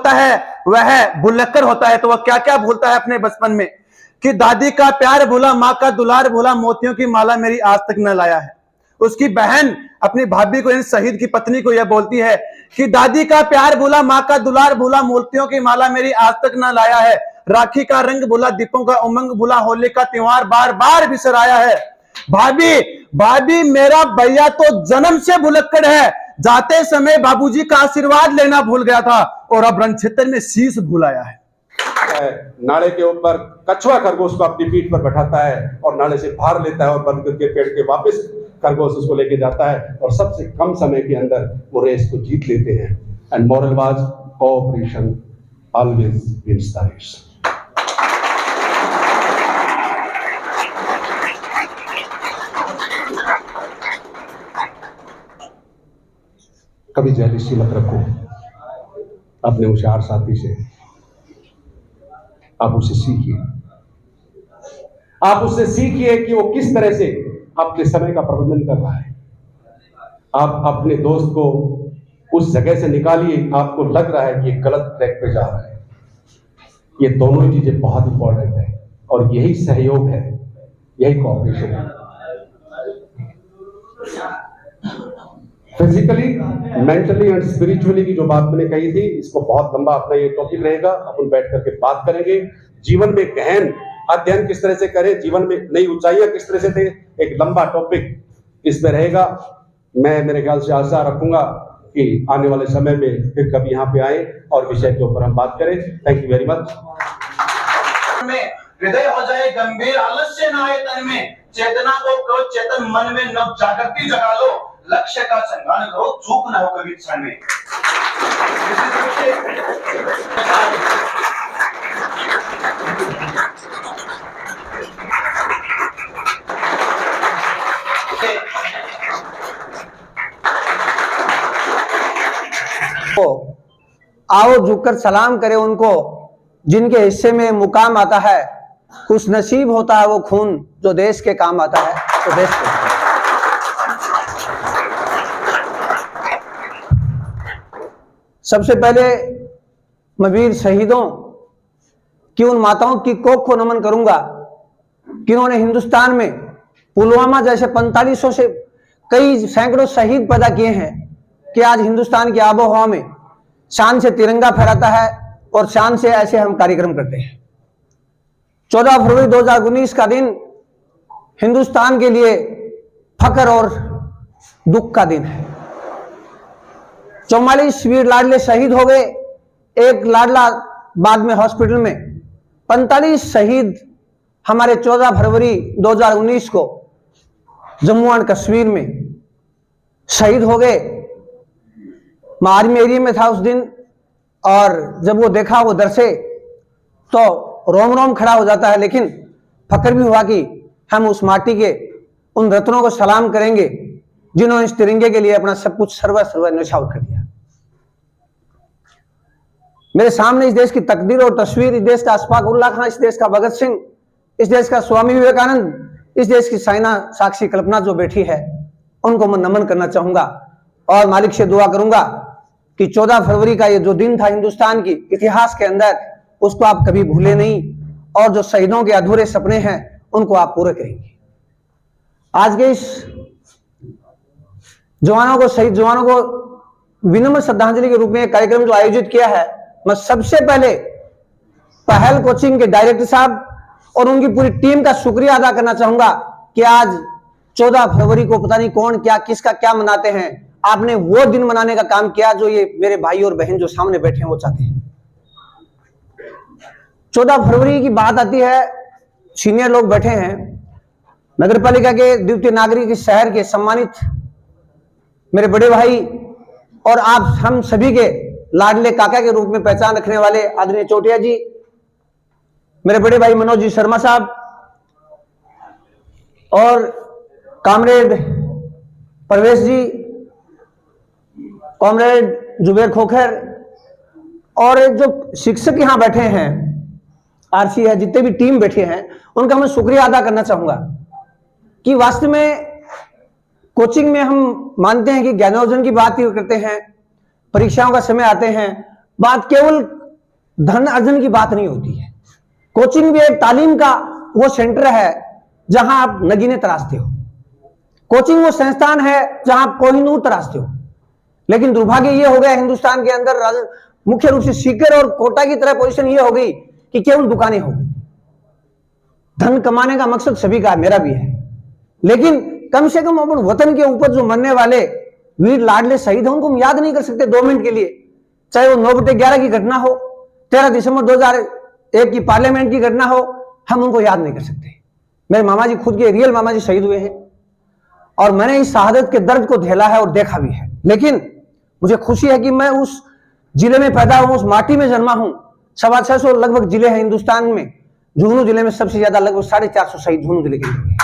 होता है वह भुलक्कर होता है। तो वह क्या क्या भूलता है अपने बचपन में, कि दादी का प्यार भूला, माँ का दुलार भूला, मोतियों की माला मेरी आज तक न लाया है। उसकी बहन अपनी भाभी को, शहीद की पत्नी को यह बोलती है कि दादी का प्यार भूला, माँ का दुलार भूला, मोतियों की माला मेरी आज तक न लाया है। राखी का रंग भूला, दीपों का उमंग भूला, होली का त्योहार बार बार बिसर आया है। भाभी भाभी मेरा भैया तो जन्म से भुलक्कड़ है, जाते समय बाबूजी का आशीर्वाद लेना भूल गया था और अब रणक्षेत्र में शीश भूल आया है। नाले के ऊपर कछुआ खरगोश को अपनी पीठ पर बैठाता है और नाले से बाहर लेता है और बंद करके पेड़ के वापस खरगोश उसको लेके जाता है और सबसे कम समय के अंदर वो रेस को जीत लेते हैं। And moral was cooperation always wins the race. कभी जेलिसी मत रखो अपने होशियार साथी से, आप उससे सीखिए, आप उससे सीखिए कि वो किस तरह से अपने समय का प्रबंधन कर रहा है। आप अपने दोस्त को उस जगह से निकालिए, आपको लग रहा है कि ये गलत ट्रैक पे जा रहा है। ये दोनों ही चीजें बहुत इंपॉर्टेंट है और यही सहयोग है, यही कोऑपरेशन है। फिजिकली, मेंटली एंड स्पिरिचुअली की जो बात मैंने कही थी, इसको बहुत लंबा अपना ये टॉपिक रहेगा, अपन बैठ करके बात करेंगे। जीवन में गहन अध्ययन किस तरह से करें, जीवन में नई ऊंचाइयां किस तरह से दें, एक लंबा टॉपिक इसमें रहेगा। मैं मेरे ख्याल से आशा रखूंगा कि आने वाले समय में फिर कभी यहाँ पे आए और विषय के ऊपर हम बात करें। Thank you very much. हृदय हो जाए गंभीर, आलस्य न आए तन में, चेतना को क्रोध चेतन मन में नव जागृति जगा लो, लक्ष्य का संधान करो, चूक न हो कभी क्षण में। आओ झुककर सलाम करें उनको जिनके हिस्से में मुकाम आता है, खुश नसीब होता है वो खून जो देश के काम आता है। तो देश के सबसे पहले मैं वीर शहीदों की उन माताओं की कोख को नमन करूंगा जिन्होंने हिंदुस्तान में पुलवामा जैसे 4500 से कई सैकड़ों शहीद पैदा किए हैं कि आज हिंदुस्तान की आबोहवा में शान से तिरंगा फहराता है और शान से ऐसे हम कार्यक्रम करते हैं। 14 फरवरी 2019 का दिन हिंदुस्तान के लिए फख्र और दुख का दिन है। 44 वीर लाडले शहीद हो गए, एक लाडला बाद में हॉस्पिटल में। 45 शहीद हमारे 14 फरवरी 2019 को जम्मू एंड कश्मीर में शहीद हो गए। मैं आर्मी एरिया में था उस दिन और जब वो देखा वो दर से तो रोम रोम खड़ा हो जाता है, लेकिन फख्र भी हुआ कि हम उस माटी के उन रत्नों को सलाम करेंगे जिन्होंने इस तिरंगे के लिए अपना सब कुछ सर्व न्यौछावर कर दिया। मेरे सामने इस देश की तकदीर और तस्वीर, इस देश का अशफाक उल्लाह खां, इस देश का भगत सिंह, इस देश का स्वामी विवेकानंद, इस देश की साइना साक्षी कल्पना जो बैठी है, उनको मैं नमन करना चाहूंगा और मालिक से दुआ करूंगा कि 14 फरवरी का ये जो दिन था हिंदुस्तान की इतिहास के अंदर, उसको आप कभी भूले नहीं और जो शहीदों के अधूरे सपने हैं उनको आप पूरे करेंगे। आज के इस जवानों को, शहीद जवानों को विनम्र श्रद्धांजलि के रूप में एक कार्यक्रम जो आयोजित किया है, मैं सबसे पहले पहल कोचिंग के डायरेक्टर साहब और उनकी पूरी टीम का शुक्रिया अदा करना चाहूंगा कि आज 14 फरवरी को पता नहीं कौन क्या किसका क्या मनाते हैं, आपने वो दिन मनाने का काम किया जो ये मेरे भाई और बहन जो सामने बैठे हैं वो चाहते हैं। 14 फरवरी की बात आती है, सीनियर लोग बैठे हैं, नगर पालिका के द्वितीय नागरिक इस शहर के सम्मानित मेरे बड़े भाई और आप हम सभी के लाडले काका के रूप में पहचान रखने वाले आदरणीय चौटिया जी, मेरे बड़े भाई मनोज जी शर्मा साहब और कॉमरेड परवेश जी, कॉमरेड जुबेर खोखर और जो शिक्षक यहां बैठे हैं, आरसी है, जितने भी टीम बैठे हैं, उनका मैं शुक्रिया अदा करना चाहूंगा कि वास्तव में कोचिंग में हम मानते हैं कि ज्ञानोर्जन की बात ही करते हैं, परीक्षाओं का समय आते हैं, बात केवल धन अर्जन की बात नहीं होती है। कोचिंग भी एक तालीम का वो सेंटर है जहां आप नगीने तराशते हो। कोचिंग वो संस्थान है जहां आप कोहिनूर तराशते हो। लेकिन दुर्भाग्य ये हो गया हिंदुस्तान के अंदर, मुख्य रूप से सीकर और कोटा की तरह पोजीशन ये हो गई कि केवल दुकानें हो गई। धन कमाने का मकसद सभी का है, मेरा भी है, लेकिन कम से कम अपन वतन के ऊपर जो मरने वाले वीर लाडले शहीद हैं उनको हम याद नहीं कर सकते 2 मिनट के लिए। चाहे वो 9/11 की घटना हो, 13 दिसंबर 2001 की पार्लियामेंट की घटना हो, हम उनको याद नहीं कर सकते। मेरे मामा जी, खुद के रियल मामा जी शहीद हुए हैं और मैंने इस शहादत के दर्द को झेला है और देखा भी है। लेकिन मुझे खुशी है कि मैं उस जिले में पैदा हूं, उस माटी में जन्मा हूं। 650 लगभग जिले हैं हिंदुस्तान में, झुंझुनू जिले में सबसे ज्यादा लगभग 450 शहीद झुंझुनू जिले के हैं।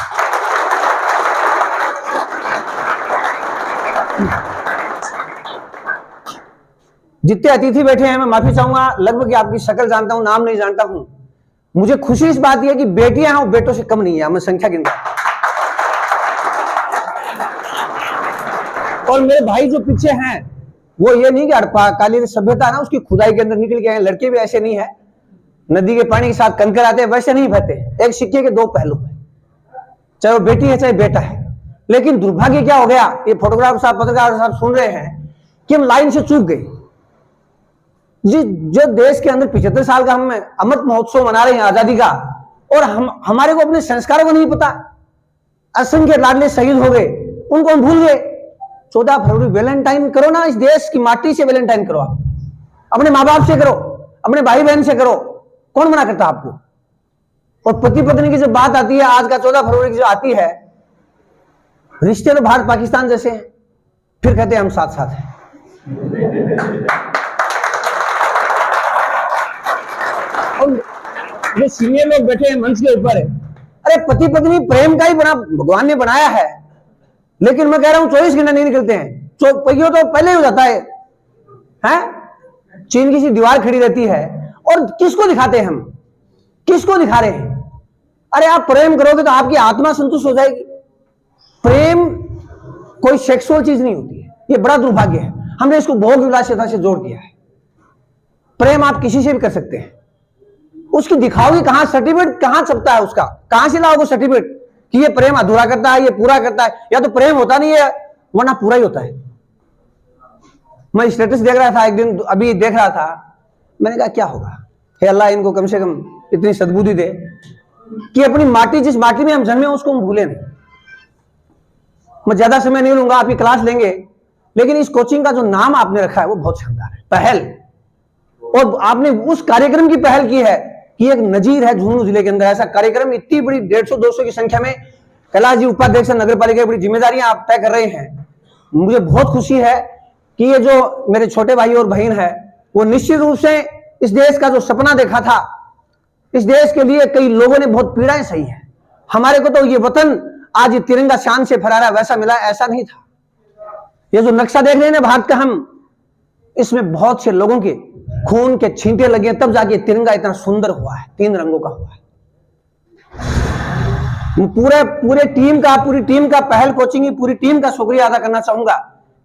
जितने अतिथि बैठे हैं मैं माफी चाहूंगा, लगभग आपकी शक्ल जानता हूं, नाम नहीं जानता हूं। मुझे खुशी इस बात है कि बेटियां हैं बेटों से कम नहीं है, मैं संख्या गिनता और मेरे भाई जो पीछे हैं वो ये नहीं कि हड़प्पा कालीन सभ्यता ना उसकी खुदाई के अंदर निकल गए हैं। लड़के भी ऐसे नहीं है, नदी के पानी के साथ कंकर आते हैं वैसे नहीं बहते। एक सिक्के के 2 पहलू है, चाहे वो बेटी है चाहे बेटा है। लेकिन दुर्भाग्य क्या हो गया, ये फोटोग्राफर साहब, पत्रकार साहब सुन रहे हैं कि हम लाइन से चूक गए। जो देश के अंदर 75 साल का हम अमृत महोत्सव मना रहे हैं आजादी का, और हमारे को अपने संस्कारों को नहीं पता। असंख्य लाडले शहीद हो गए, उनको हम भूल गए। 14 फरवरी वैलेंटाइन करो ना, इस देश की माटी से वैलेंटाइन करो, आप अपने माँ बाप से करो, अपने भाई बहन से करो, कौन मना करता आपको। और पति पत्नी की जब बात आती है, आज का 14 फरवरी की जो आती है, रिश्ते तो भारत पाकिस्तान जैसे हैं, फिर कहते हैं हम साथ साथ हैं। और जो सीनियर लोग बैठे हैं मंच के ऊपर है, अरे पति पत्नी प्रेम का ही बना भगवान ने बनाया है, लेकिन मैं कह रहा हूं 24 घंटे नहीं निकलते हैं। पहियों तो पहले ही हो जाता है, चीन की सी दीवार खड़ी रहती है। और किसको दिखाते हैं हम, किसको दिखा रहे हैं। अरे आप प्रेम करोगे तो आपकी आत्मा संतुष्ट हो जाएगी। प्रेम कोई सेक्सुअल चीज नहीं होती है, ये बड़ा दुर्भाग्य है। हमने इसको भोग विलासिता से जोड़ दिया है। प्रेम आप किसी से भी कर सकते हैं, उसकी दिखाओगे कहां, सर्टिफिकेट कहां छपता है उसका, कहां से लाओगे सर्टिफिकेट कि ये प्रेम अधूरा करता है, ये पूरा करता है। या तो प्रेम होता नहीं है वरना पूरा ही होता है। मैं स्टेटस देख रहा था एक दिन, अभी देख रहा था, मैंने कहा क्या होगा, हे अल्लाह इनको कम से कम इतनी सद्बुद्धि दे कि अपनी माटी, जिस माटी में हम जन्मे उसको हम भूले नहीं। मैं ज्यादा समय नहीं लूंगा, आपकी क्लास लेंगे, लेकिन इस कोचिंग का जो नाम आपने रखा है वो बहुत शानदार है, पहल। और आपने उस कार्यक्रम की पहल की है कि एक नजीर है झुंझुनू जिले के अंदर ऐसा कार्यक्रम, इतनी बड़ी 150-200 की संख्या में। कैलाश जी उपाध्यक्ष नगर पालिका की बड़ी जिम्मेदारियां आप तय कर रहे हैं। मुझे बहुत खुशी है कि ये जो मेरे छोटे भाई और बहन है वो निश्चित रूप से इस देश का जो सपना देखा था, इस देश के लिए कई लोगों ने बहुत पीड़ाएं सही है। हमारे को तो ये वतन आज ये तिरंगा शान से फहरा वैसा मिला, ऐसा नहीं था। ये जो नक्शा देख रहे हैं ना भारत का, हम इसमें बहुत से लोगों के खून के छींटे लगे तब जाके तिरंगा इतना सुंदर हुआ है, 3 रंगों का हुआ है। पूरी टीम का पहल कोचिंग की पूरी टीम का शुक्रिया अदा करना चाहूंगा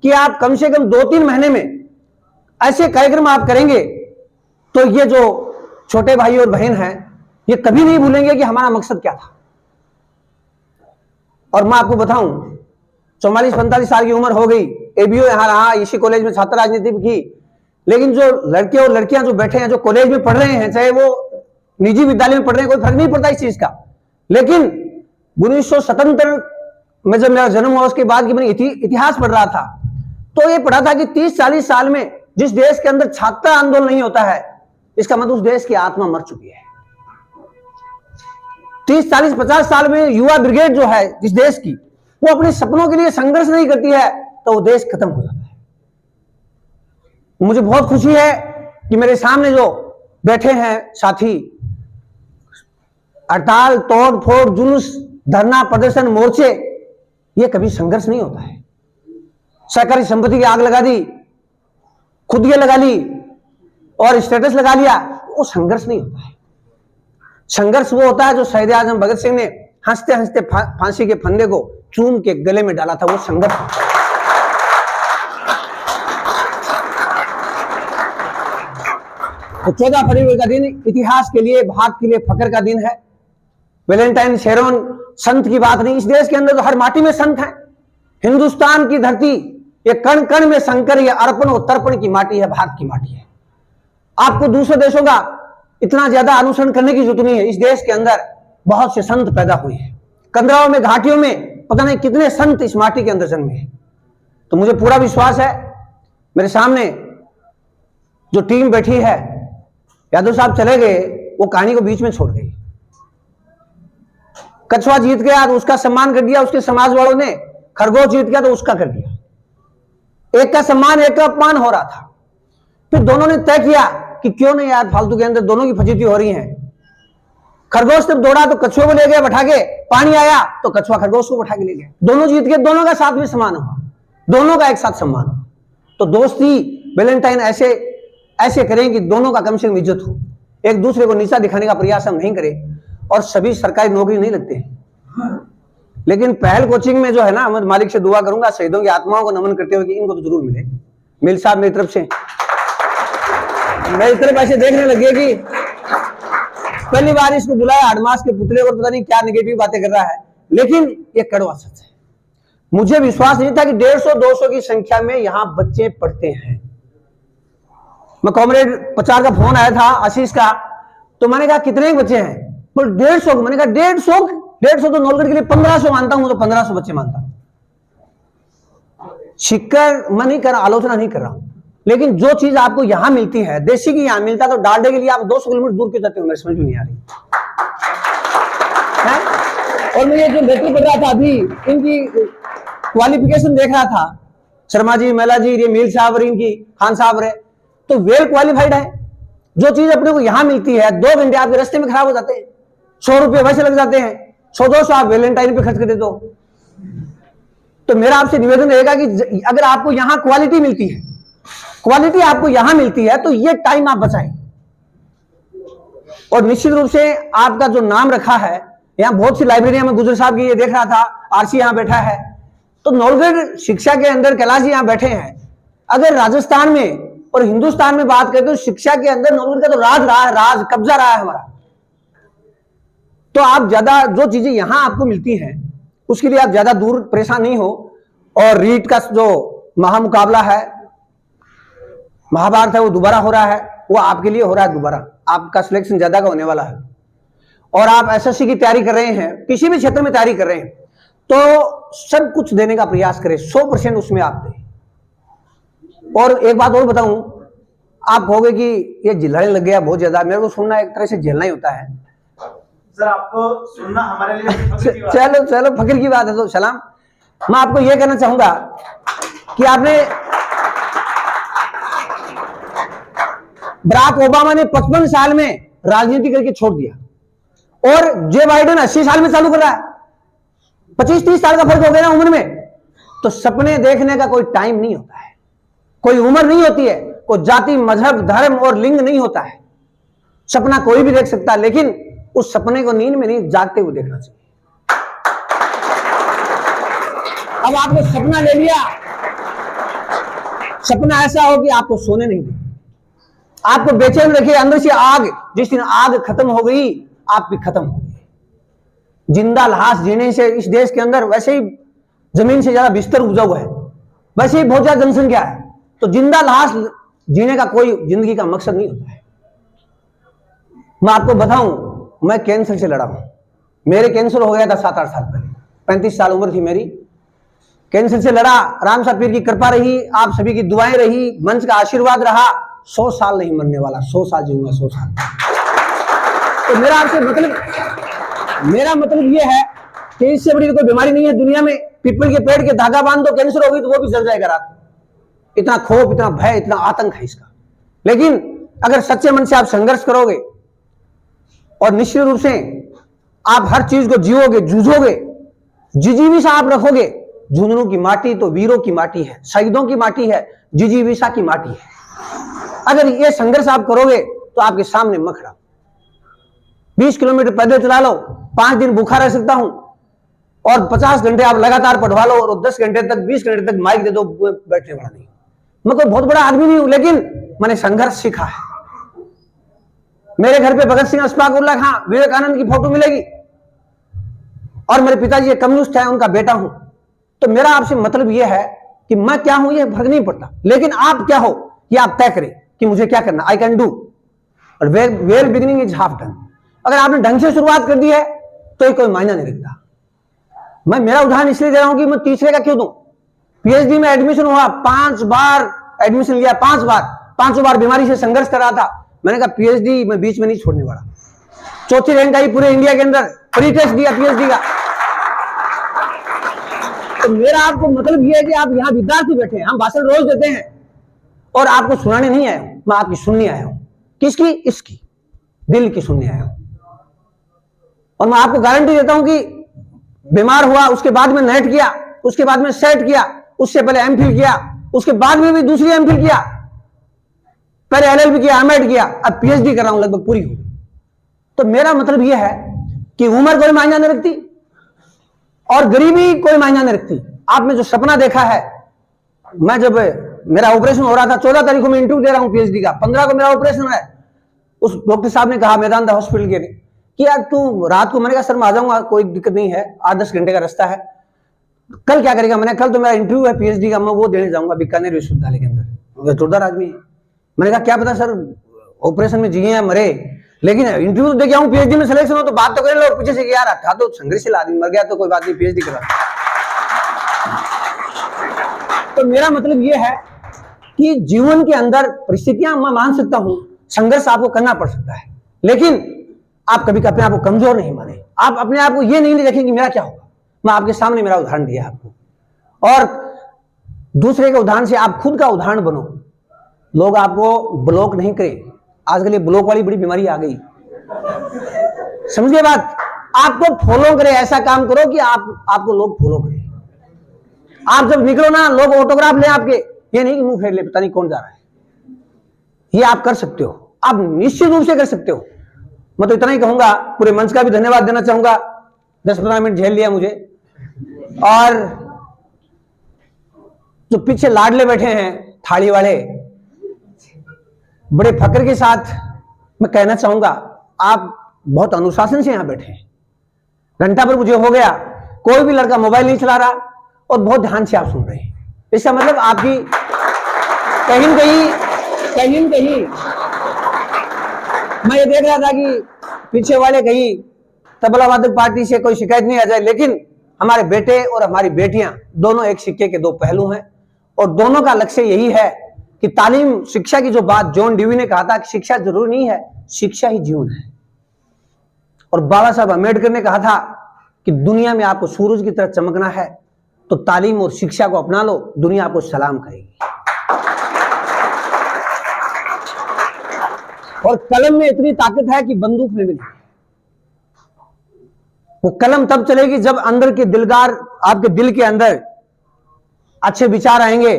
कि आप कम से कम 2-3 महीने में ऐसे कार्यक्रम आप करेंगे तो ये जो छोटे भाई और बहन हैं ये कभी नहीं भूलेंगे कि हमारा मकसद क्या था। और मैं आपको बताऊं, 44-45 साल की उम्र हो गई, एबीओ यहां रहा, इसी कॉलेज में छात्र राजनीति की, लेकिन जो लड़के और लड़कियां जो बैठे हैं, जो कॉलेज में पढ़ रहे हैं, चाहे वो निजी विद्यालय में पढ़ रहे हैं, कोई फर्क नहीं पड़ता इस चीज का। लेकिन 1977 में जब मेरा जन्म हुआ उसके बाद की मैंने इतिहास पढ़ रहा था, तो ये पढ़ा था कि 30-40 साल में जिस देश के अंदर छात्र आंदोलन नहीं होता है, इसका मतलब उस देश की आत्मा मर चुकी है। 30-40-50 साल में युवा ब्रिगेड जो है जिस देश की, वो अपने सपनों के लिए संघर्ष नहीं करती है तो वो देश खत्म हो जाता है। मुझे बहुत खुशी है कि मेरे सामने जो बैठे हैं साथी, हड़ताल, तोड़ फोड़, जुलूस, धरना, प्रदर्शन, मोर्चे, ये कभी संघर्ष नहीं होता है। सरकारी संपत्ति की आग लगा दी, खुद ये लगा ली और स्टेटस लगा लिया, वो संघर्ष नहीं होता है। संघर्ष वो होता है जो शहीद आजम भगत सिंह ने हंसते हंसते फांसी के फंदे को चूम के गले में डाला था, वो संघर्ष। तो 14 फरवरी का दिन इतिहास के लिए, भारत के लिए फख्र का दिन है। वैलेंटाइन शेरोन संत की बात नहीं, इस देश के अंदर तो हर माटी में संत है। हिंदुस्तान की धरती ये कण कण में शंकर, ये अर्पण और तर्पण की माटी है, भारत की माटी है। आपको दूसरे देशों का इतना ज्यादा अनुसरण करने की जरूरत नहीं है। इस देश के अंदर बहुत से संत पैदा हुए हैं। कंदराओं में, घाटियों में पता नहीं कितने संत इस माटी के अंदर जन्मे हैं। तो मुझे पूरा विश्वास है, मेरे सामने जो टीम बैठी है, यादव साहब चले गए, वो कहानी को बीच में छोड़ गई। कछुआ जीत गया तो उसका सम्मान कर दिया उसके समाज वालों ने, खरगोश जीत गया तो उसका कर दिया। एक का सम्मान, एक का अपमान हो रहा था। फिर दोनों ने तय किया कि क्यों नहीं यार, फालतू के अंदर दोनों की फजीती हो रही है। खरगोश जब दौड़ा तो कछुए को ले गया बैठा के, पानी आया तो कछुआ खरगोश को बैठा के ले गया। दोनों जीत गए, दोनों का साथ में सम्मान हुआ, दोनों का एक साथ सम्मान हुआ। तो दोस्ती वैलेंटाइन ऐसे करें कि दोनों का कम से कम इज्जत हो, एक दूसरे को नीचा दिखाने का प्रयास हम नहीं करें। और सभी सरकारी नौकरी नहीं लगते हैं, लेकिन पहल कोचिंग में जो है ना, मैं मालिक से दुआ करूंगा शहीदों की आत्माओं को नमन करते हुए कि इनको तो जरूर मिले। मिल साहब मेरी तरफ से, मेरी तरफ ऐसे देखने लगे कि पहली बार इसको बुलाया हडमास के पुतले को, पता नहीं क्या नेगेटिव बातें कर रहा है, लेकिन ये कड़वा सच है। मुझे विश्वास नहीं था कि 150-200 की संख्या में यहां बच्चे पढ़ते हैं। मैं कॉमरेड प्रचार का फोन आया था आशीष का, तो मैंने कहा कितने बच्चे हैं, बोल 150। मैंने कहा 150 तो नौलगढ़ के लिए 1500 मानता हूं, तो 1500 बच्चे मानता हूं। शिक्कर मैं नहीं कर रहा, आलोचना नहीं कर रहा हूं, लेकिन जो चीज आपको यहां मिलती है, देसी की यहां मिलता, तो डालडे के लिए आप 200 किलोमीटर दूर क्यों जाते हो, मेरे समझ में नहीं आ रही है। और मैं ये जो लेटर पढ़ रहा था अभी, इनकी क्वालिफिकेशन देख रहा था, शर्मा जी, मेला जी, ये मील साहब, इनकी खान साहब रहे, तो वेल क्वालिफाइड है। जो चीज अपने को यहां मिलती है, 2 घंटे आपके रास्ते में खराब हो जाते हैं, 100 रुपये वैसे लग जाते हैं, 100-200 आप वैलेंटाइन पे खर्च कर देते हो। तो मेरा आपसे निवेदन रहेगा कि अगर आपको यहां क्वालिटी मिलती है, क्वालिटी आपको यहां मिलती है, तो ये टाइम आप बचाएं। और निश्चित रूप से आपका जो नाम रखा है, यहां बहुत सी लाइब्रेरियां में गुजर साहब की ये देख रहा था, आरसी यहां बैठा है, तो नौलगढ़ शिक्षा के अंदर कैलाश जी यहां बैठे हैं। अगर राजस्थान में और हिंदुस्तान में बात करें तो शिक्षा के अंदर नौलगढ़ का तो राज रहा है, राज कब्जा रहा है हमारा। तो आप ज्यादा जो चीजें यहां आपको मिलती हैं, उसके लिए आप ज्यादा दूर परेशान नहीं हो। और रीट का जो महामुकाबला है, महाभारत है, वो दोबारा हो रहा है, वो आपके लिए हो रहा है दोबारा, आपका सिलेक्शन ज्यादा का होने वाला है। और आप एसएससी की तैयारी कर रहे हैं, किसी भी क्षेत्र में तैयारी कर रहे हैं, तो सब कुछ देने का प्रयास करें, 100% उसमें आप दें। और एक बात और बताऊं, आप कहोगे कि ये झिल्लाने लग गया बहुत ज्यादा, मेरे को सुनना एक तरह से झेलना ही होता है। सर आपको सुनना हमारे लिए फख्र की बात है। चलो फख्र की बात है तो सलाम। मैं आपको यह कहना चाहूंगा कि आपने बराक ओबामा ने 55 साल में राजनीति करके छोड़ दिया, और जे बाइडेन 80 साल में चालू कर रहा है। 25-30 साल का फर्क हो गया ना उम्र में। तो सपने देखने का कोई टाइम नहीं होता है, कोई उम्र नहीं होती है, कोई जाति, मजहब, धर्म और लिंग नहीं होता है। सपना कोई भी देख सकता है, लेकिन उस सपने को नींद में नहीं, जागते हुए देखना चाहिए। अब आपने सपना ले लिया, सपना ऐसा हो कि आपको सोने नहीं दे, आपको बेचैन रखे, अंदर से आग, जिस दिन आग खत्म हो गई आप भी खत्म हो गए। जिंदा लाश जीने से इस देश के अंदर वैसे ही जमीन से ज्यादा बिस्तर उपजा हुआ है, वैसे ही बहुत ज्यादा जनसंख्या है, तो जिंदा लाश जीने का कोई जिंदगी का मकसद नहीं होता है। मैं आपको बताऊं, मैं कैंसर से लड़ा हूं। मेरे कैंसर हो गया था 7-8 साल पहले, 35 साल उम्र थी मेरी। कैंसर से लड़ा, राम साहब पीर की कृपा रही, आप सभी की दुआएं रही, मंच का आशीर्वाद रहा। 100 साल नहीं मरने वाला, 100 साल जीऊंगा, 100 साल। तो मेरा आपसे मतलब यह है कि इससे बड़ी कोई बीमारी नहीं है दुनिया में। पीपल के पेड़ के धागा बांध दो, कैंसर होगी तो वो भी जल जाएगा रात। इतना खौफ, इतना भय, इतना आतंक है इसका। लेकिन अगर सच्चे मन से आप संघर्ष करोगे और निश्चित रूप से आप हर चीज को जियोगे, जूझोगे, जिजीविषा आप रखोगे। झुंझुनू की माटी तो वीरों की माटी है, शहीदों की माटी है, जिजीविषा की माटी है। अगर ये संघर्ष आप करोगे तो आपके सामने मखड़ा। 20 किलोमीटर पैदल चला लो, 5 दिन भूखा रह सकता हूं, और 50 घंटे आप लगातार पढ़वा लो, और 10 घंटे तक, 20 घंटे तक माइक दे दो, बैठने वाला नहीं। मैं कोई बहुत बड़ा आदमी नहीं हूं, लेकिन मैंने संघर्ष सीखा है। मेरे घर पे भगत सिंह, अशफाकुल्लाह खां, विवेकानंद की फोटो मिलेगी, और मेरे पिताजी कम्युनिस्ट है, उनका बेटा हूं। तो मेरा आपसे मतलब यह है कि मैं क्या हूं, यह फर्क नहीं पड़ता, लेकिन आप क्या हो यह आप तय करें कि मुझे क्या करना। आई कैन डू, और where beginning is half done. अगर आपने ढंग से शुरुआत कर दी है तो ये कोई मायना नहीं रखता। मैं मेरा उदाहरण इसलिए दे रहा हूं कि मैं तीसरे का क्यों दूं। पीएचडी में एडमिशन हुआ, 5 बार एडमिशन लिया, 5 बार, 5 बार बीमारी से संघर्ष कर रहा था। मैंने कहा पीएचडी मैं बीच में नहीं छोड़ने वाला। 4थी रैंक आई पूरे इंडिया के अंदर, प्री टेस्ट दिया पीएचडी का। तो मेरा आपको मतलब यह है कि आप यहां विद्यार्थी बैठे हैं, हम भाषण रोज देते हैं, और आपको सुनाने नहीं आया हूं, मैं आपकी सुनने आया हूं। किसकी? इसकी, दिल की सुनने आया हूं। और मैं आपको गारंटी देता हूं कि बीमार हुआ, उसके बाद में नेट किया, उसके बाद में सेट किया, उससे पहले एमफिल किया, उसके बाद में भी दूसरी एमफिल किया, पहले एलएलबी किया, एमएड किया, अब पीएचडी कर रहा हूं, लगभग पूरी हो गई। तो मेरा मतलब यह है कि उम्र कोई मायना नहीं रखती और गरीबी कोई मायना नहीं रखती। आपने जो सपना देखा है, मैं जब मेरा ऑपरेशन हो रहा था, 14 तारीख को मैं इंटरव्यू दे रहा हूं पीएचडी का, 15 को मेरा ऑपरेशन है। उस डॉक्टर साहब ने कहा मैदान हॉस्पिटल के कि यार तू रात को, मैंने कहा सर मैं आ जाऊंगा, कोई दिक्कत नहीं है, 8-10 घंटे का रास्ता है, कल क्या करेगा? मैंने कल तो मेरा इंटरव्यू है पीएचडी का, मैं वो देने जाऊंगा बीकानेर विश्वविद्यालय के अंदर। जोरदार आदमी है। मैंने कहा क्या पता सर ऑपरेशन में जिए या मरे, लेकिन इंटरव्यू तो दे के आऊं, पीएचडी में सिलेक्शन हो तो बात तो करें। लोग पीछे से यार था तो संघर्षशील आदमी, मर गया तो कोई बात नहीं, पीएचडी करा। तो मेरा मतलब यह है कि जीवन के अंदर परिस्थितियां मैं मान सकता हूं, संघर्ष आपको करना पड़ सकता है, लेकिन आप कभी अपने आप को कमजोर नहीं माने। आप अपने आप को यह नहीं देखें कि मेरा क्या होगा। मैं आपके सामने मेरा उदाहरण दिया आपको, और दूसरे के उदाहरण से आप खुद का उदाहरण बनो। लोग आपको ब्लॉक नहीं करें। आजकल ये ब्लॉक वाली बड़ी बीमारी आ गई, समझिए बात। आपको फॉलो करें, ऐसा काम करो कि आपको लोग फॉलो करें। आप जब निकलो ना, लोग ऑटोग्राफ लें आपके, ये नहीं कि मुंह फेर ले पता नहीं कौन जा रहा है। ये आप कर सकते हो, आप निश्चित रूप से कर सकते हो। मैं तो इतना ही कहूंगा, पूरे मंच का भी धन्यवाद देना चाहूंगा, 10-15 मिनट झेल लिया मुझे। और जो पीछे लाडले बैठे हैं थाली वाले, बड़े फक्र के साथ मैं कहना चाहूंगा, आप बहुत अनुशासन से यहां बैठे हैं। घंटा पर मुझे हो गया, कोई भी लड़का मोबाइल नहीं चला रहा और बहुत ध्यान से आप सुन रहे हैं। इसका मतलब आपकी कहीं मैं ये देख रहा था कि पीछे वाले कहीं तबला वादक पार्टी से कोई शिकायत नहीं आ जाए, लेकिन हमारे बेटे और हमारी बेटियां दोनों एक सिक्के के 2 पहलू हैं, और दोनों का लक्ष्य यही है कि तालीम, शिक्षा की जो बात जॉन डेवी ने कहा था कि शिक्षा जरूरी नहीं है, शिक्षा ही जीवन है। और बाबा साहब अम्बेडकर ने कहा था कि दुनिया में आपको सूरज की तरह चमकना है तो तालीम और शिक्षा को अपना लो, दुनिया आपको सलाम करेगी। और कलम में इतनी ताकत है कि बंदूक में भी नहीं। वो कलम तब चलेगी जब अंदर के दिलदार, आपके दिल के अंदर अच्छे विचार आएंगे,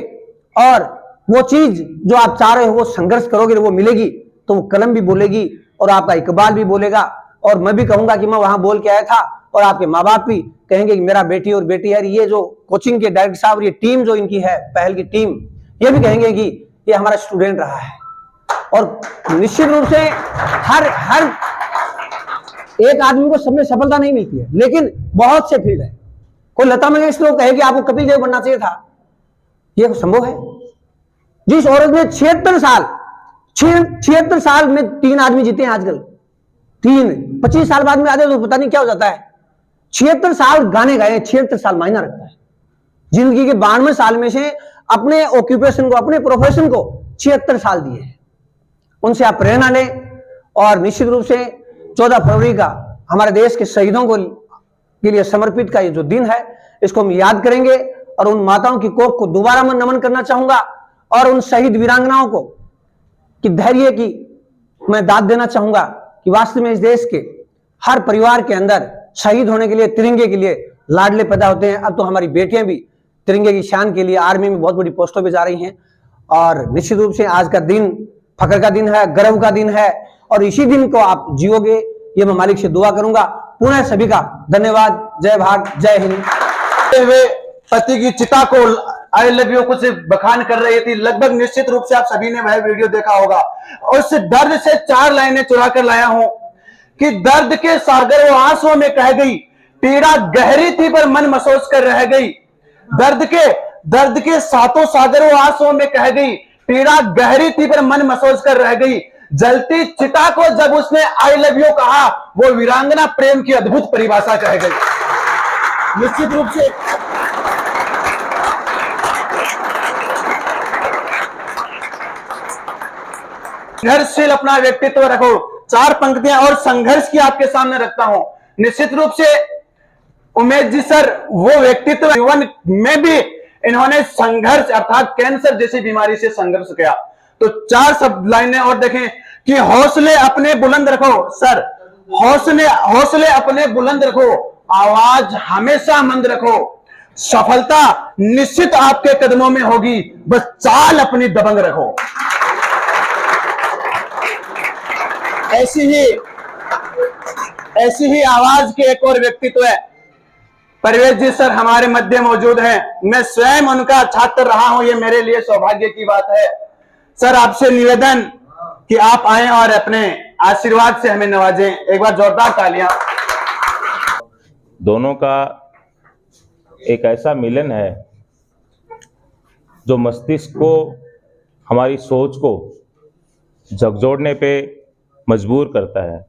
और वो चीज जो आप चाह रहे हो वो संघर्ष करोगे वो मिलेगी, तो वो कलम भी बोलेगी और आपका इकबाल भी बोलेगा। और मैं भी कहूंगा कि मैं वहां बोल के आया था, और आपके माँ बाप भी कहेंगे कि मेरा बेटी और बेटी है। ये जो कोचिंग के डायरेक्टर साहब, ये टीम जो इनकी है, पहल की टीम, ये भी कहेंगे कि ये हमारा स्टूडेंट रहा है। और निश्चित रूप से हर एक आदमी को सब में सफलता नहीं मिलती है, लेकिन बहुत से फील्ड है। कोई लता मंगेशकर कहे कि आपको कपिल देव बनना चाहिए था, यह संभव है। जिस औरत ने 76 साल में 3 आदमी जीते हैं आजकल, 25 साल बाद में आते तो पता नहीं क्या हो जाता है। 76 साल गाने गाए, 76 साल मायना रखता है। जिंदगी के 92 साल में से अपने ऑक्यूपेशन को, अपने प्रोफेशन को 76 साल दिए हैं। उनसे आप प्रेरणा लें, और निश्चित रूप से 14 फरवरी का हमारे देश के शहीदों के लिए समर्पित का ये जो दिन है, इसको हम याद करेंगे। और उन माताओं की कोख को दोबारा मैं नमन करना चाहूंगा, और उन शहीद वीरांगनाओं को कि धैर्य की मैं दाद देना चाहूंगा कि वास्तव में इस देश के हर परिवार के अंदर शहीद होने के लिए, तिरंगे के लिए लाडले पैदा होते हैं। अब तो हमारी बेटियां भी तिरंगे की शान के लिए आर्मी में बहुत बड़ी पोस्टों पे जा रही हैं। और निश्चित रूप से आज का दिन फख्र का दिन है, गर्व का दिन है, और इसी दिन को आप जियोगे, ये मैं मालिक से दुआ करूंगा। पुनः सभी का धन्यवाद। जय भारत, जय हिंद। पति की चिता को आई लव यू कुछ बखान कर रही थी। लगभग निश्चित रूप से आप सभी ने वह वीडियो देखा होगा। उस दर्द से 4 लाइनें चुरा कर लाया हूं कि दर्द के सागर वो आंसुओं में कह गई, पीड़ा गहरी थी पर मन महसूस कर रह गई। दर्द के सातों सागर वो आंसुओं में कह गई, पीड़ा गहरी थी पर मन महसूस कर रह गई। जलती चिता को जब उसने आई लव यू कहा, वो वीरांगना प्रेम की अद्भुत परिभाषा कह गई। निश्चित रूप से संघर्षशील अपना व्यक्तित्व रखो। 4 पंक्तियां और संघर्ष की आपके सामने रखता हूं। निश्चित रूप से उमेश जी सर वो व्यक्तित्व, जीवन में भी इन्होंने संघर्ष अर्थात कैंसर जैसी बीमारी से संघर्ष किया। तो 4 शब्द लाइनें और देखें कि हौसले अपने बुलंद रखो। सर हौसले अपने बुलंद रखो, आवाज हमेशा मंद रखो। सफलता निश्चित आपके कदमों में होगी, बस चाल अपनी दबंग रखो। ऐसी ही आवाज के एक और व्यक्तित्व है, परवेज जी सर हमारे मध्य मौजूद हैं। मैं स्वयं उनका छात्र रहा हूं, ये मेरे लिए सौभाग्य की बात है। सर आपसे निवेदन कि आप आए और अपने आशीर्वाद से हमें नवाजें। एक बार जोरदार तालियां। दोनों का एक ऐसा मिलन है जो मस्तिष्क को, हमारी सोच को झकझोरने पे मजबूर करता है।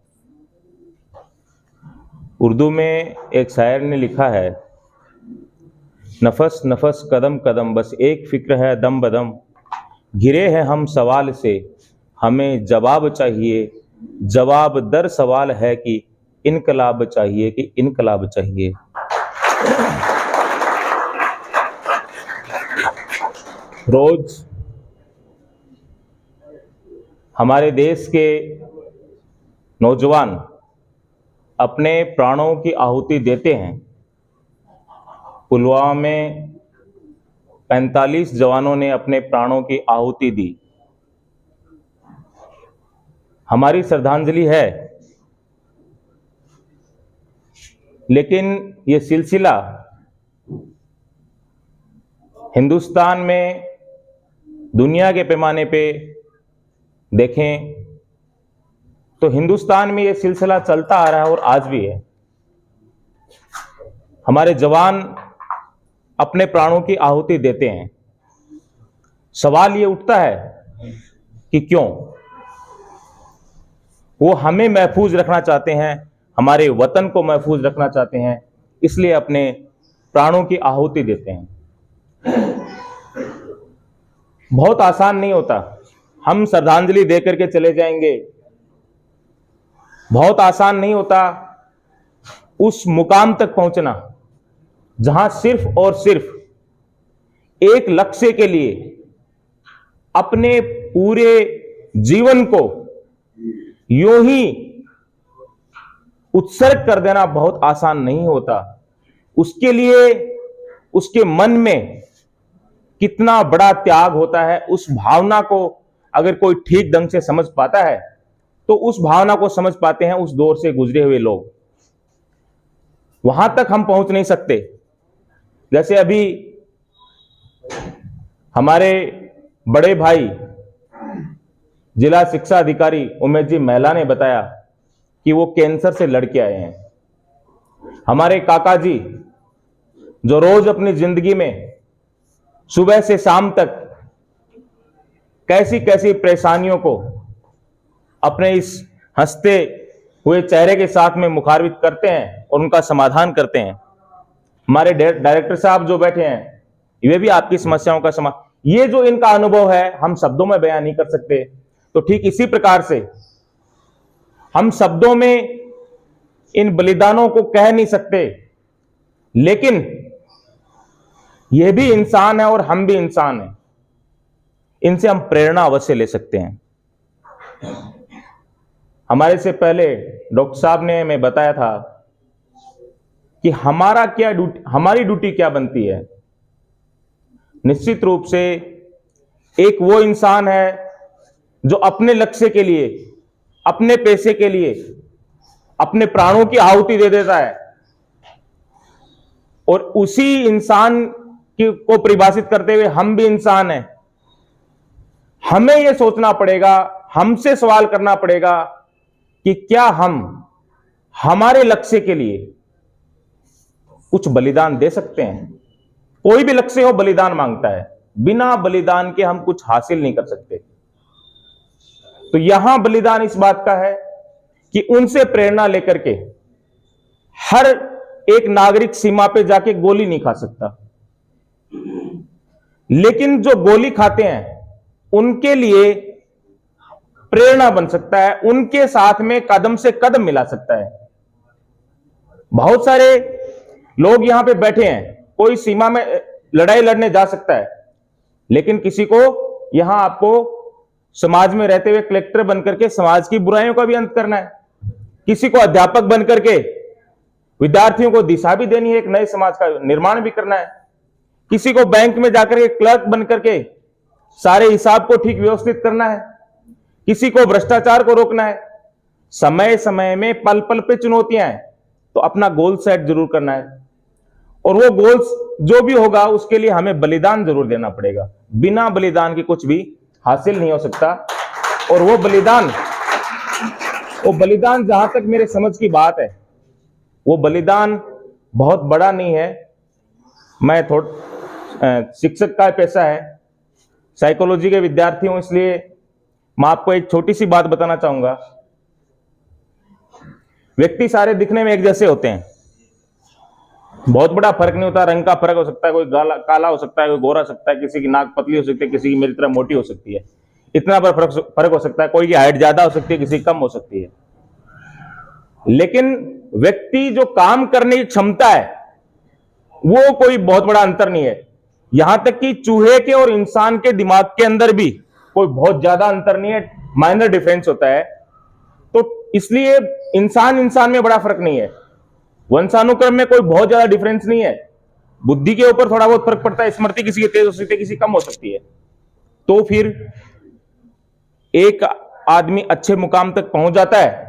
उर्दू में एक शायर ने लिखा है, नफस नफस कदम कदम बस एक फिक्र है दम बदम, घिरे हैं हम सवाल से हमें जवाब चाहिए, जवाब दर सवाल है कि इनकलाब चाहिए, कि इनकलाब चाहिए। रोज हमारे देश के नौजवान अपने प्राणों की आहुति देते हैं। पुलवामा में 45 जवानों ने अपने प्राणों की आहुति दी। हमारी श्रद्धांजलि है, लेकिन ये सिलसिला हिंदुस्तान में, दुनिया के पैमाने पे देखें तो हिंदुस्तान में ये सिलसिला चलता आ रहा है और आज भी है। हमारे जवान अपने प्राणों की आहुति देते हैं। सवाल ये उठता है कि क्यों? वो हमें महफूज रखना चाहते हैं, हमारे वतन को महफूज रखना चाहते हैं, इसलिए अपने प्राणों की आहुति देते हैं। बहुत आसान नहीं होता। हम श्रद्धांजलि देकर के चले जाएंगे, बहुत आसान नहीं होता उस मुकाम तक पहुंचना जहां सिर्फ और सिर्फ एक लक्ष्य के लिए अपने पूरे जीवन को यूं ही उत्सर्ग कर देना बहुत आसान नहीं होता। उसके लिए उसके मन में कितना बड़ा त्याग होता है, उस भावना को अगर कोई ठीक ढंग से समझ पाता है तो उस भावना को समझ पाते हैं उस दौर से गुजरे हुए लोग। वहां तक हम पहुंच नहीं सकते। जैसे अभी हमारे बड़े भाई जिला शिक्षा अधिकारी उमेश जी महिला ने बताया कि वो कैंसर से लड़के आए हैं। हमारे काका जी जो रोज अपनी जिंदगी में सुबह से शाम तक कैसी कैसी परेशानियों को अपने इस हंसते हुए चेहरे के साथ में मुखारबित करते हैं और उनका समाधान करते हैं। हमारे डायरेक्टर साहब जो बैठे हैं, वे भी आपकी समस्याओं का ये जो इनका अनुभव है हम शब्दों में बयान नहीं कर सकते। तो ठीक इसी प्रकार से हम शब्दों में इन बलिदानों को कह नहीं सकते, लेकिन यह भी इंसान है और हम भी इंसान हैं। इनसे हम प्रेरणा अवश्य ले सकते हैं। हमारे से पहले डॉक्टर साहब ने हमें बताया था कि हमारी ड्यूटी क्या बनती है। निश्चित रूप से एक वो इंसान है जो अपने लक्ष्य के लिए, अपने पैसे के लिए अपने प्राणों की आहुति दे देता है, और उसी इंसान को परिभाषित करते हुए हम भी इंसान हैं। हमें यह सोचना पड़ेगा, हमसे सवाल करना पड़ेगा कि क्या हम हमारे लक्ष्य के लिए कुछ बलिदान दे सकते हैं। कोई भी लक्ष्य हो बलिदान मांगता है, बिना बलिदान के हम कुछ हासिल नहीं कर सकते। तो यहां बलिदान इस बात का है कि उनसे प्रेरणा लेकर के हर एक नागरिक सीमा पे जाके गोली नहीं खा सकता, लेकिन जो गोली खाते हैं उनके लिए प्रेरणा बन सकता है, उनके साथ में कदम से कदम मिला सकता है। बहुत सारे लोग यहां पे बैठे हैं, कोई सीमा में लड़ाई लड़ने जा सकता है, लेकिन किसी को यहां आपको समाज में रहते हुए कलेक्टर बनकर के समाज की बुराइयों का भी अंत करना है, किसी को अध्यापक बनकर के विद्यार्थियों को दिशा भी देनी है, एक नए समाज का निर्माण भी करना है, किसी को बैंक में जाकर के क्लर्क बनकर के सारे हिसाब को ठीक व्यवस्थित करना है, किसी को भ्रष्टाचार को रोकना है। समय समय में पल पल पे चुनौतियां हैं, तो अपना गोल सेट जरूर करना है, और वो गोल्स जो भी होगा उसके लिए हमें बलिदान जरूर देना पड़ेगा। बिना बलिदान के कुछ भी हासिल नहीं हो सकता। और वो बलिदान जहां तक मेरे समझ की बात है, वो बलिदान बहुत बड़ा नहीं है। मैं शिक्षक का पेशा है, साइकोलॉजी के विद्यार्थी हूं, इसलिए मैं आपको एक छोटी सी बात बताना चाहूंगा। व्यक्ति सारे दिखने में एक जैसे होते हैं, बहुत बड़ा फर्क नहीं होता, रंग का फर्क हो सकता है, कोई काला हो सकता है, कोई गोरा हो सकता है, किसी की नाक पतली हो सकती है, किसी की मेरी तरह मोटी हो सकती है, इतना बड़ा फर्क हो सकता है, कोई की हाइट ज्यादा हो सकती है, किसी की कम हो सकती है। लेकिन व्यक्ति जो काम करने की क्षमता है वो कोई बहुत बड़ा अंतर नहीं है। यहां तक कि चूहे के और इंसान के दिमाग के अंदर भी कोई बहुत ज्यादा अंतर नहीं है, माइनर डिफरेंस होता है। तो इसलिए इंसान में बड़ा फर्क नहीं है, वंशानुक्रम में कोई बहुत ज्यादा डिफरेंस नहीं है, बुद्धि के ऊपर थोड़ा बहुत फर्क पड़ता है, स्मृति किसी की तेज हो सकती है, किसी कम हो सकती है। तो फिर एक आदमी अच्छे मुकाम तक पहुंच जाता है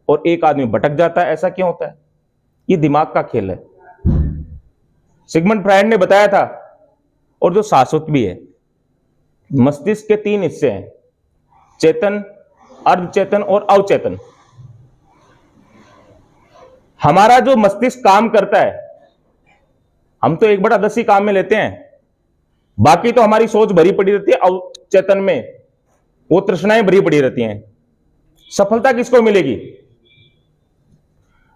और एक आदमी भटक जाता है। ऐसा क्यों होता है? ये दिमाग का खेल है। सिगमंड फ्रायड ने बताया था, और जो शाश्वत भी है, मस्तिष्क के 3 हिस्से हैं, चेतन, अर्धचेतन और अवचेतन। हमारा जो मस्तिष्क काम करता है, हम तो 1/10 ही काम में लेते हैं, बाकी तो हमारी सोच भरी पड़ी रहती है। अवचेतन में वो तृष्णाएं भरी पड़ी रहती हैं। सफलता किसको मिलेगी?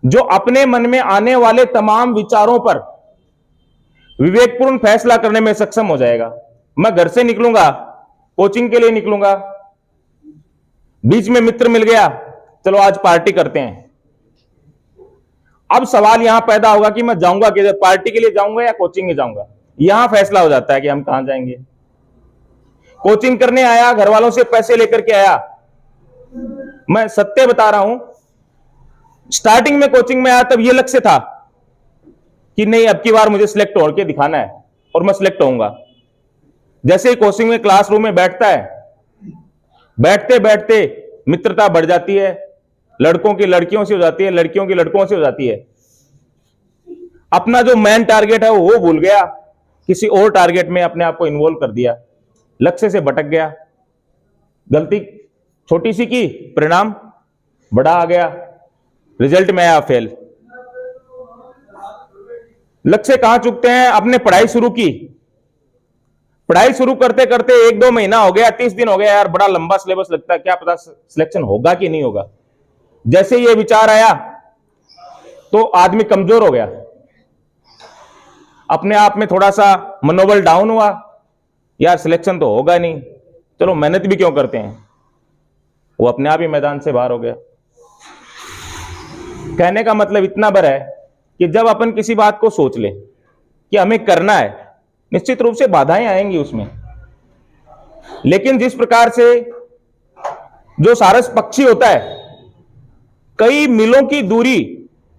जो अपने मन में आने वाले तमाम विचारों पर विवेकपूर्ण फैसला करने में सक्षम हो जाएगा। मैं घर से निकलूंगा, कोचिंग के लिए निकलूंगा, बीच में मित्र मिल गया, चलो आज पार्टी करते हैं। अब सवाल यहां पैदा होगा कि मैं जाऊंगा किधर, पार्टी के लिए जाऊंगा या कोचिंग में जाऊंगा। यहां फैसला हो जाता है कि हम कहां जाएंगे। कोचिंग करने आया, घर वालों से पैसे लेकर के आया। मैं सत्य बता रहा हूं, स्टार्टिंग में कोचिंग में आया तब यह लक्ष्य था कि नहीं, अब की बार मुझे सिलेक्ट होकर दिखाना है और मैं सिलेक्ट होऊंगा। जैसे ही कोचिंग में क्लासरूम में बैठता है, बैठते बैठते मित्रता बढ़ जाती है, लड़कों की लड़कियों से हो जाती है, लड़कियों की लड़कों से हो जाती है। अपना जो मेन टारगेट है वो भूल गया, किसी और टारगेट में अपने आप को इन्वॉल्व कर दिया, लक्ष्य से भटक गया। गलती छोटी सी की, परिणाम बड़ा आ गया, रिजल्ट में आया फेल। लक्ष्य कहां चुकते हैं? आपने पढ़ाई शुरू की, पढ़ाई शुरू करते करते 1-2 महीना हो गया, 30 दिन हो गया, यार बड़ा लंबा सिलेबस लगता है, क्या पता सिलेक्शन होगा कि नहीं होगा। जैसे ये विचार आया तो आदमी कमजोर हो गया, अपने आप में थोड़ा सा मनोबल डाउन हुआ, यार सिलेक्शन तो होगा नहीं, चलो मेहनत भी क्यों करते हैं। वो अपने आप ही मैदान से बाहर हो गया। कहने का मतलब इतना भर है कि जब अपन किसी बात को सोच ले कि हमें करना है, निश्चित रूप से बाधाएं आएंगी उसमें, लेकिन जिस प्रकार से जो सारस पक्षी होता है कई मीलों की दूरी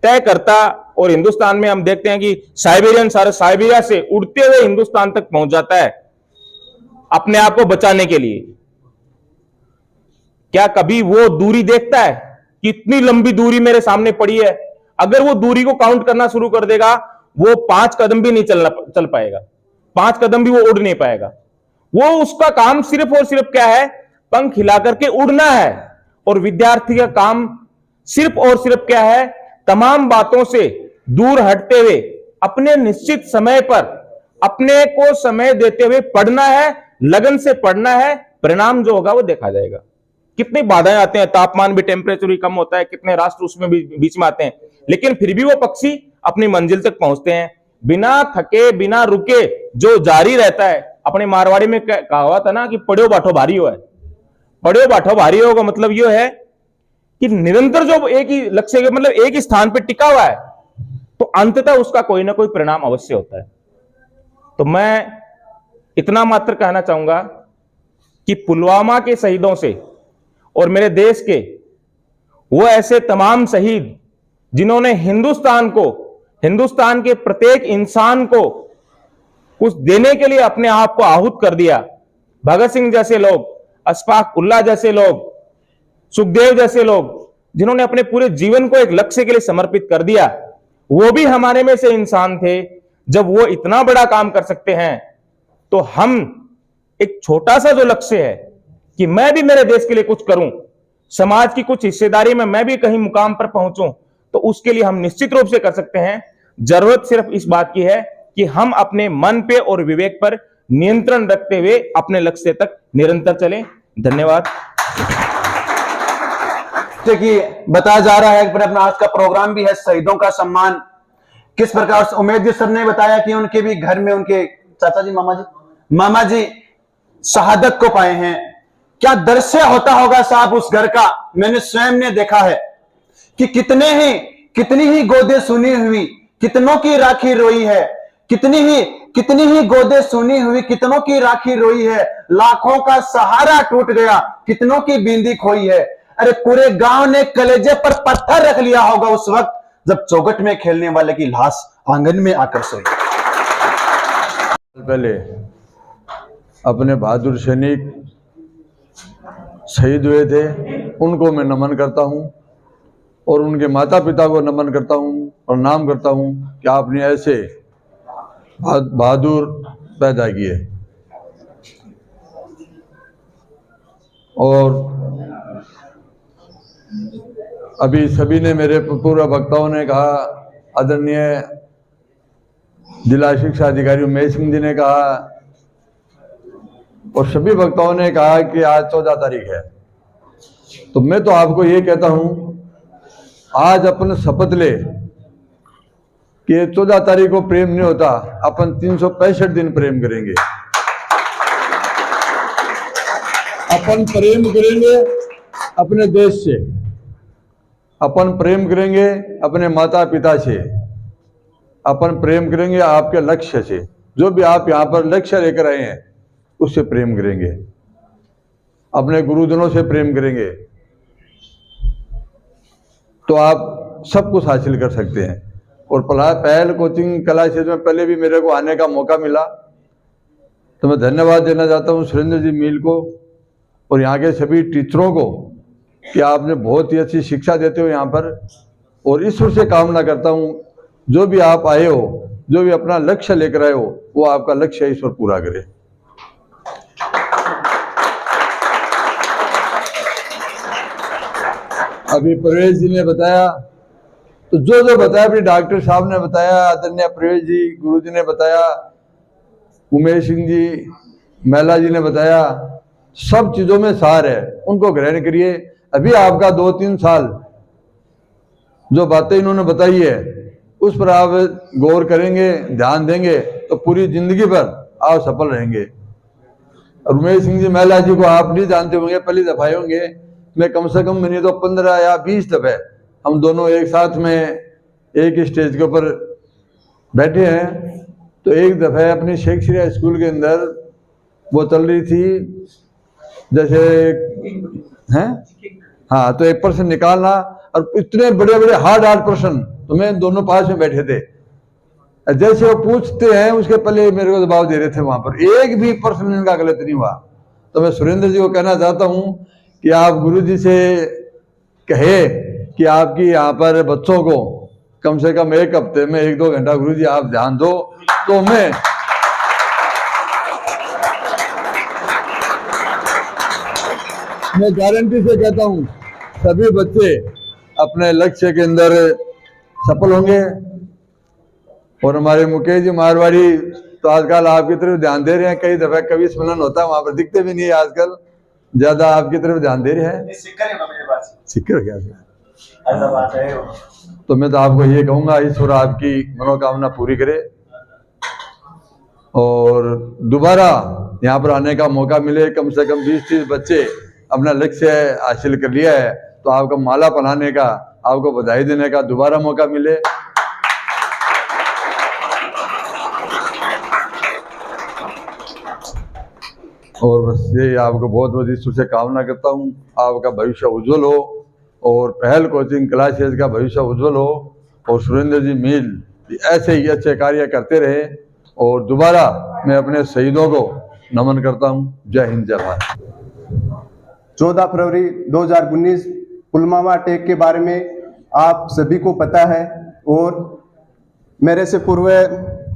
तय करता, और हिंदुस्तान में हम देखते हैं कि साइबेरियन सारस साइबेरिया से उड़ते हुए हिंदुस्तान तक पहुंच जाता है अपने आप को बचाने के लिए। क्या कभी वो दूरी देखता है कि इतनी लंबी दूरी मेरे सामने पड़ी है? अगर वो दूरी को काउंट करना शुरू कर देगा, वो 5 कदम भी नहीं चल पाएगा, 5 कदम भी वो उड़ नहीं पाएगा। वो उसका काम सिर्फ और सिर्फ क्या है, पंख हिला करके उड़ना है। और विद्यार्थी का काम सिर्फ और सिर्फ क्या है, तमाम बातों से दूर हटते हुए अपने निश्चित समय पर अपने को समय देते हुए पढ़ना है, लगन से पढ़ना है। परिणाम जो होगा वो देखा जाएगा। कितनी बाधाएं आते हैं, तापमान भी, टेम्परेचर भी कम होता है, कितने राष्ट्र उसमें भी बीच में आते हैं, लेकिन फिर भी वो पक्षी अपनी मंजिल तक पहुंचते हैं बिना थके बिना रुके, जो जारी रहता है। अपने मारवाड़ी में कहावत है ना कि पढ़ो बाठो भारी हो है। पढ़ो बाठो भारी हो का मतलब यह है कि निरंतर जो एक ही लक्ष्य के मतलब एक ही स्थान पर टिका हुआ है, तो अंततः उसका कोई ना कोई परिणाम अवश्य होता है। तो मैं इतना मात्र कहना चाहूंगा कि पुलवामा के शहीदों से और मेरे देश के वो ऐसे तमाम शहीद जिन्होंने हिंदुस्तान को, हिंदुस्तान के प्रत्येक इंसान को कुछ देने के लिए अपने आप को आहूत कर दिया, भगत सिंह जैसे लोग, अशफाक उल्लाह जैसे लोग, सुखदेव जैसे लोग, जिन्होंने अपने पूरे जीवन को एक लक्ष्य के लिए समर्पित कर दिया, वो भी हमारे में से इंसान थे। जब वो इतना बड़ा काम कर सकते हैं, तो हम एक छोटा सा जो लक्ष्य है कि मैं भी मेरे देश के लिए कुछ करूं, समाज की कुछ हिस्सेदारी में मैं भी कहीं मुकाम पर पहुंचूं, तो उसके लिए हम निश्चित रूप से कर सकते हैं। जरूरत सिर्फ इस बात की है कि हम अपने मन पे और विवेक पर नियंत्रण रखते हुए अपने लक्ष्य तक निरंतर चलें। धन्यवाद। कि बताया जा रहा है, अपना आज का प्रोग्राम भी है शहीदों का सम्मान किस प्रकार से। उमेद जी सर ने बताया कि उनके भी घर में उनके चाचा जी, मामा जी शहादत को पाए हैं। क्या दृश्य होता होगा साहब उस घर का, मैंने स्वयं ने देखा है कि कितनी ही गोदे सुनी हुई, कितनों की राखी रोई है, कितनी ही गोदे सुनी हुई, कितनों की राखी रोई है, लाखों का सहारा टूट गया, कितनों की बिंदी खोई है। अरे पूरे गांव ने कलेजे पर पत्थर रख लिया होगा उस वक्त जब चौखट में खेलने वाले की लाश आंगन में आकर सोई। पहले अपने बहादुर सैनिक शहीद हुए थे, उनको मैं नमन करता हूं और उनके माता पिता को नमन करता हूं, प्रणाम करता हूं कि आपने ऐसे बहादुर पैदा किए। और अभी सभी ने, मेरे पूर्व वक्ताओं ने कहा, आदरणीय जिला शिक्षा अधिकारी उमेश सिंह जी ने कहा और सभी वक्ताओं ने कहा कि आज 14 तारीख है। तो मैं तो आपको ये कहता हूं, आज अपन शपथ ले कि 14 तारीख को प्रेम नहीं होता, अपन 365 दिन प्रेम करेंगे। अपन प्रेम करेंगे अपने देश से, अपन प्रेम करेंगे अपने माता पिता से, अपन प्रेम करेंगे आपके लक्ष्य से। जो भी आप यहाँ पर लक्ष्य लेकर आए हैं उससे प्रेम करेंगे, अपने गुरुजनों से प्रेम करेंगे, तो आप सब कुछ हासिल कर सकते हैं। और पहल कोचिंग कला क्षेत्र में पहले भी मेरे को आने का मौका मिला, तो मैं धन्यवाद देना चाहता हूँ सुरेंद्र जी मील को और यहाँ के सभी टीचरों को कि आपने बहुत ही अच्छी शिक्षा देते हो यहाँ पर। और ईश्वर से कामना करता हूँ जो भी आप आए हो, जो भी अपना लक्ष्य लेकर आए हो, वो आपका लक्ष्य ईश्वर पूरा करे। अभी प्रवेश जी ने बताया, तो जो बताया, अभी डॉक्टर साहब ने बताया, आदरणीय प्रवेश जी, गुरु जी ने बताया, उमेश सिंह जी, महिला जी ने बताया, सब चीजों में सार है, उनको ग्रहण करिए। अभी आपका 2-3 साल जो बातें इन्होंने बताई है उस पर आप गौर करेंगे, ध्यान देंगे, तो पूरी जिंदगी भर आप सफल रहेंगे। और उमेश सिंह जी, महिला जी को आप नहीं जानते होंगे, पहली दफा होंगे, मैं कम से कम नहीं तो 15 या 20 दफे हम दोनों एक साथ में एक स्टेज के ऊपर बैठे हैं। तो एक दफे अपनी शेखसिया स्कूल के अंदर वो चल रही थी, जैसे हैं, हाँ, तो एक प्रश्न निकालना, और इतने बड़े बड़े हार्ड प्रश्न, तो मैं दोनों पास में बैठे थे, जैसे वो पूछते हैं उसके पहले मेरे को जवाब दे रहे थे। वहां पर एक भी प्रश्न इनका गलत नहीं हुआ। तो मैं सुरेंद्र जी को कहना चाहता हूं कि आप गुरु जी से कहे कि आपकी यहाँ पर बच्चों को कम से कम एक हफ्ते में 1-2 घंटा गुरु जी आप ध्यान दो, तो मैं मैं गारंटी से कहता हूँ सभी बच्चे अपने लक्ष्य के अंदर सफल होंगे। और हमारे मुकेश जी मारवाड़ी तो आजकल आपकी तरफ ध्यान दे रहे हैं, कई दफा कवि सम्मेलन होता है वहां पर दिखते भी नहीं है आजकल, ज्यादा आपकी तरफ ध्यान दे रहे हैं। सिक्कर क्या तो मैं तो आपको ये कहूंगा ईश्वर आपकी मनोकामना पूरी करे और दोबारा यहाँ पर आने का मौका मिले। कम से कम 20-30 बच्चे अपना लक्ष्य हासिल कर लिया है तो आपका माला पहनाने का, आपको बधाई देने का दोबारा मौका मिले। और बस ये आपको बहुत बहुत ईश्वर से कामना करता हूँ आपका भविष्य उज्जवल हो और पहल कोचिंग क्लासेस का भविष्य उज्जवल हो और सुरेंद्र जी मील ऐसे ही अच्छे कार्य करते रहे। और दोबारा मैं अपने शहीदों को नमन करता हूँ। जय हिंद जय भारत। 14 फरवरी 2019 पुलवामा अटैक के बारे में आप सभी को पता है और मेरे से पूर्व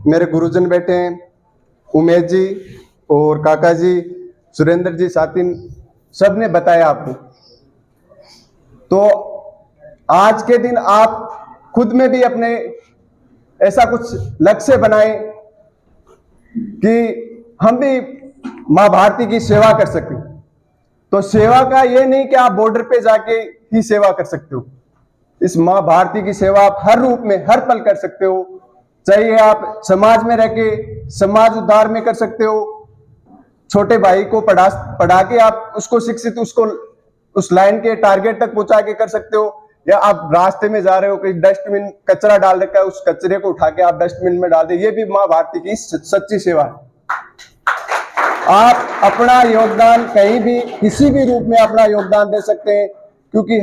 मेरे गुरुजन बैठे हैं, उमेश जी और काका जी, सुरेंद्र जी, साथिन, सब ने बताया आपको। तो आज के दिन आप खुद में भी अपने ऐसा कुछ लक्ष्य बनाएं कि हम भी माँ भारती की सेवा कर सकें। तो सेवा का ये नहीं कि आप बॉर्डर पे जाके ही सेवा कर सकते हो, इस माँ भारती की सेवा आप हर रूप में हर पल कर सकते हो। चाहे आप समाज में रह के समाज उद्धार में कर सकते हो, छोटे भाई को पढ़ा के आप उसको शिक्षित, उसको उस लाइन के टारगेट तक पहुंचा के कर सकते हो, या आप रास्ते में जा रहे हो कि डस्टबिन कचरा डाल रखा है, उस कचरे को उठा के आप डस्टबिन में डाल दे, ये भी माँ भारती की सच्ची सेवा है। आप अपना योगदान कहीं भी किसी भी रूप में अपना योगदान दे सकते हैं, क्योंकि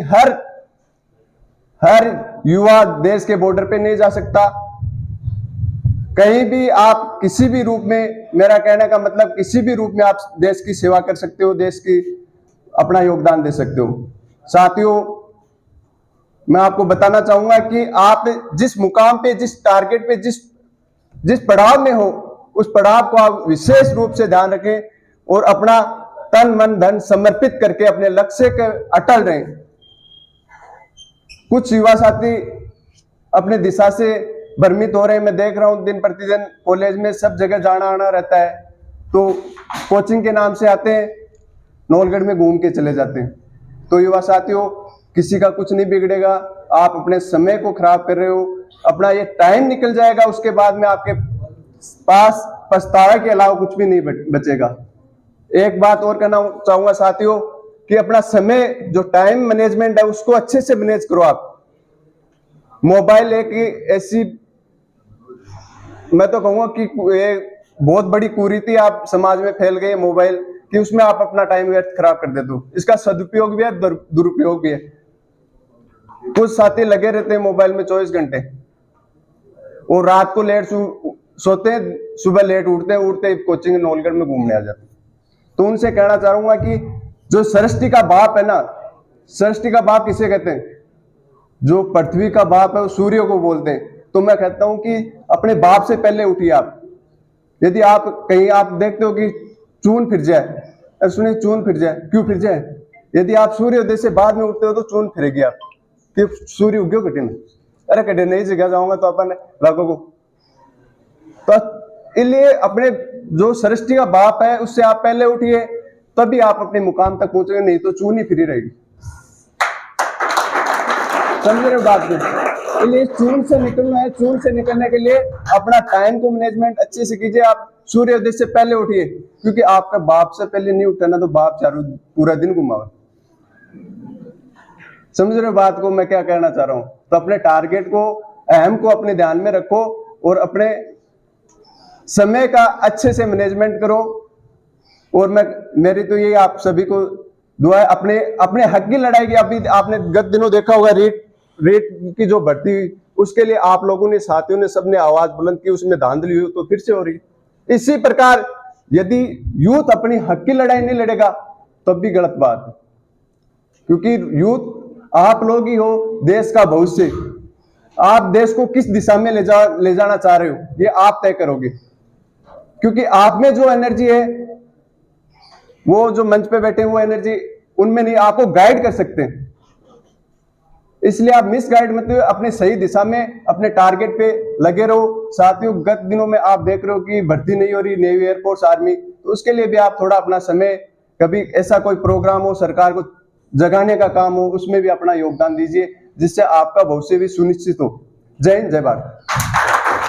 हर युवा देश के बॉर्डर पे नहीं जा सकता। कहीं भी आप किसी भी रूप में, मेरा कहने का मतलब किसी भी रूप में आप देश की सेवा कर सकते हो, देश की अपना योगदान दे सकते हो। साथियों, मैं आपको बताना चाहूंगा कि आप जिस मुकाम पे, जिस टारगेट पे, जिस पड़ाव में हो, उस पड़ाव को आप विशेष रूप से ध्यान रखें और अपना तन मन धन समर्पित करके अपने लक्ष्य के अटल रहें। कुछ युवा साथी अपने दिशा से भ्रमित हो रहे हैं, मैं देख रहा हूं दिन प्रतिदिन कॉलेज में सब जगह जाना आना रहता है, तो कोचिंग के नाम से आते हैं, नौलगढ़ में घूम के चले जाते हैं। तो युवा साथियों, किसी का कुछ नहीं बिगड़ेगा, आप अपने समय को खराब कर रहे हो, अपना ये टाइम निकल जाएगा, उसके बाद में आपके पास पछतावा के अलावा कुछ भी नहीं बचेगा। एक बात और कहना चाहूंगा साथियों कि अपना समय, जो टाइम मैनेजमेंट है, उसको अच्छे से मैनेज करो। आप मोबाइल एक ऐसी, मैं तो कहूंगा कि एक बहुत बड़ी कुरीति आप समाज में फैल गई है मोबाइल कि उसमें आप अपना टाइम व्यर्थ खराब कर देते हो। इसका सदुपयोग भी है, दुरुपयोग भी है। कुछ साथी लगे रहते हैं मोबाइल में 24 घंटे और रात को लेट सोते हैं, सुबह लेट उठते कोचिंग नौलगढ़ में घूमने आ जाते हैं। तो उनसे कहना चाहूंगा कि जो सृष्टि का बाप है ना, सृष्टि का बाप किसे कहते हैं? जो पृथ्वी का बाप है वो सूर्य को बोलते हैं। तो मैं कहता हूं कि अपने बाप से पहले उठिए आप। यदि आप कहीं आप देखते हो कि चून फिर जाए, सुनिए चून फिर जाए, क्यों फिर जाए? यदि आप सूर्योदय से बाद में उठते हो तो चून फिरेगी आप कि सूर्य उग्यो कठिन, अरे कठिन नई जगह जाऊंगा तो अपन लागों को। तो इसलिए अपने जो सृष्टि का बाप है उससे आप पहले उठिए, तभी आप अपने मुकाम तक पहुंचेंगे, नहीं तो चून ही फिरी रहेगी। समझ रहे हो बात को? इसलिए चून से निकलना है, चून से निकलने के लिए अपना टाइम को मैनेजमेंट अच्छे से कीजिए। आप सूर्योदय से पहले उठिए, क्योंकि आपका बाप से पहले नहीं उठा ना तो बाप चारों पूरा दिन घुमावा। समझ रहे हो बात को मैं क्या कहना चाह रहा हूं? तो अपने टारगेट को, अहम को अपने ध्यान में रखो और अपने समय का अच्छे से मैनेजमेंट करो। और मेरी तो यही आप सभी को दुआ है, अपने हक की लड़ाई की। अभी आपने गत दिनों देखा होगा रेट की जो भर्ती हुई, उसके लिए आप लोगों ने, साथियों ने, सबने आवाज बुलंद की, उसमें धांधली हुई, तो फिर से हो रही है। इसी प्रकार यदि यूथ अपनी हक की लड़ाई नहीं लड़ेगा तब भी गलत बात है, क्योंकि यूथ आप लोग ही हो देश का भविष्य। आप देश को किस दिशा में ले जाना चाह रहे हो ये आप तय करोगे, क्योंकि आप में जो एनर्जी है, वो जो मंच पे बैठे वो एनर्जी उनमें नहीं, आपको गाइड कर सकते हैं। इसलिए आप मिस गाइड मतलब अपने सही दिशा में अपने टारगेट पे लगे रहो। साथियों, गत दिनों में आप देख रहे हो कि भर्ती नहीं हो रही नेवी, एयरफोर्स, आर्मी, तो उसके लिए भी आप थोड़ा अपना समय, कभी ऐसा कोई प्रोग्राम हो, सरकार को जगाने का काम हो, उसमें भी अपना योगदान दीजिए, जिससे आपका भविष्य भी सुनिश्चित हो। जय हिंद, जय भारत।